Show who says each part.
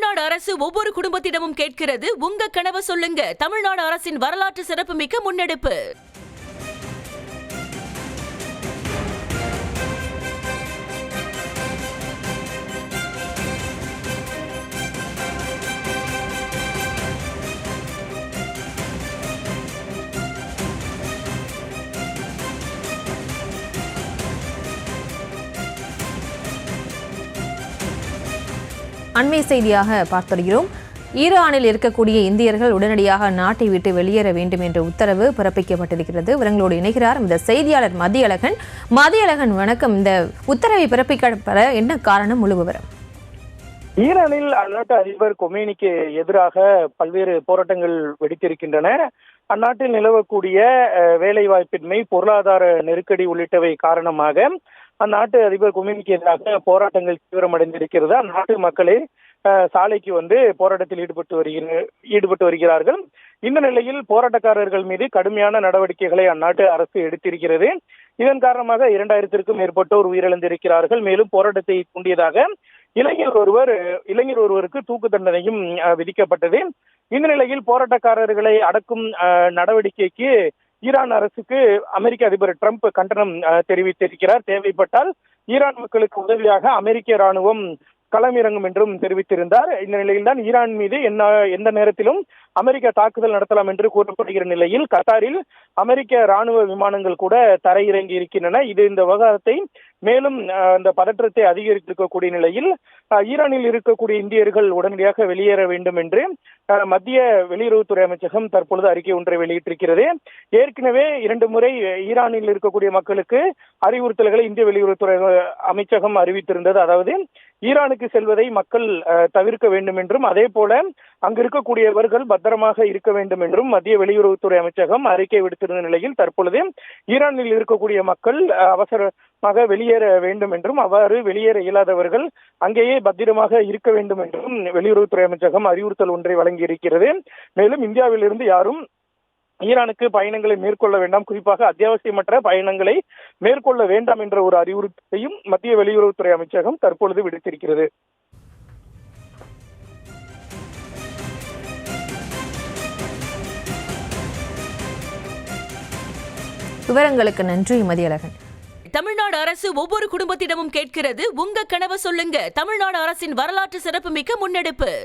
Speaker 1: தமிழ்நாடு அரசு ஒவ்வொரு குடும்பத்திடமும் கேட்கிறது, உங்க கனவை சொல்லுங்க. தமிழ்நாடு அரசின் வரலாற்று சிறப்புமிக்க முன்னெடுப்பு.
Speaker 2: அண்மை செய்தியாக பார்த்துள்ளோம். ஈரானில் இருக்கக்கூடிய இந்தியர்கள் உடனடியாக நாட்டை விட்டு வெளியேற வேண்டும் என்ற உத்தரவு பிறப்பிக்கப்பட்டிருக்கிறது. இவங்களோடு இணைகிறார் இந்த செய்தியாளர் மதியழகன். மதியழகன், வணக்கம். இந்த உத்தரவை பிறப்பிக்கப்பட என்ன காரணம், முழு விவரம்?
Speaker 3: ஈரானில் அந்நாட்டு அதிபர் கொமேனிக்கு எதிராக பல்வேறு போராட்டங்கள் வெடித்திருக்கின்றன. அந்நாட்டில் நிலவக்கூடிய வேலைவாய்ப்பின்மை, பொருளாதார நெருக்கடி உள்ளிட்டவை காரணமாக அந்நாட்டு அதிபர் கொமேனிக்கு எதிராக போராட்டங்கள் தீவிரமடைந்திருக்கிறது. அந்நாட்டு மக்களே சாலைக்கு வந்து போராட்டத்தில் ஈடுபட்டு வருகிறார்கள். இந்த நிலையில் போராட்டக்காரர்கள் மீது கடுமையான நடவடிக்கைகளை அந்நாட்டு அரசு எடுத்திருக்கிறது. இதன் காரணமாக 2000க்கும் மேற்பட்டோர் உயிரிழந்திருக்கிறார்கள். மேலும் போராட்டத்தை தூண்டியதாக இளைஞர் ஒருவருக்கு தூக்கு தண்டனையும் விதிக்கப்பட்டது. இந்த நிலையில் போராட்டக்காரர்களை அடக்கும் நடவடிக்கைக்கு ஈரான் அரசுக்கு அமெரிக்க அதிபர் ட்ரம்ப் கண்டனம் தெரிவித்திருக்கிறார். தேவைப்பட்டால் ஈரான் மக்களுக்கு உதவியாக அமெரிக்க ராணுவம் களமிறங்கும் என்றும் தெரிவித்திருந்தார். இந்த நிலையில்தான் ஈரான் மீது எந்த நேரத்திலும் அமெரிக்கா தாக்குதல் நடத்தலாம் என்று கூறப்படுகிற நிலையில் கத்தாரில் அமெரிக்க ராணுவ விமானங்கள் கூட தரையிறங்கி இருக்கின்றன. இது இந்த விவகாரத்தை மேலும் இந்த பதற்றத்தை அதிகரித்திருக்கக்கூடிய நிலையில் ஈரானில் இருக்கக்கூடிய இந்தியர்கள் உடனடியாக வெளியேற வேண்டும் என்று மத்திய வெளியுறவுத்துறை அமைச்சகம் தற்பொழுது அறிக்கை ஒன்றை வெளியிட்டிருக்கிறது. ஏற்கனவே 2 முறை ஈரானில் இருக்கக்கூடிய மக்களுக்கு அறிவுறுத்தல்களை இந்திய வெளியுறவுத்துறை அமைச்சகம் அறிவித்திருந்தது. அதாவது ஈரானுக்கு செல்வதை மக்கள் தவிர்க்க வேண்டும் என்றும், அதே போல அங்கு இருக்கக்கூடியவர்கள் பத்திரமாக இருக்க வேண்டும் என்றும் மத்திய வெளியுறவுத்துறை அமைச்சகம் அறிக்கை விடுத்திருந்த நிலையில் தற்பொழுது ஈரானில் இருக்கக்கூடிய மக்கள் அவசரமாக வெளியேற வேண்டும் என்றும், அவ்வாறு வெளியேற இயலாதவர்கள் அங்கேயே பத்திரமாக இருக்க வேண்டும் என்றும் வெளியுறவுத்துறை அமைச்சகம் அறிவுறுத்தல் ஒன்றை வழங்கி இருக்கிறது. மேலும் இந்தியாவிலிருந்து யாரும் ஈரானுக்கு பயணங்களை மேற்கொள்ள வேண்டாம், குறிப்பாக அத்தியாவசியமற்ற பயணங்களை மேற்கொள்ள வேண்டாம் என்ற ஒரு அறிவுறுத்தலையும் மத்திய வெளியுறவுத்துறை அமைச்சகம் தற்பொழுது விடுத்திருக்கிறது.
Speaker 2: விவரங்களுக்கு நன்றி மதியழகன்.
Speaker 1: தமிழ்நாடு அரசு ஒவ்வொரு குடும்பத்திடமும் கேட்கிறது, உங்க கனவை சொல்லுங்க. தமிழ்நாடு அரசின் வரலாற்று சிறப்புமிக்க முன்னெடுப்பு.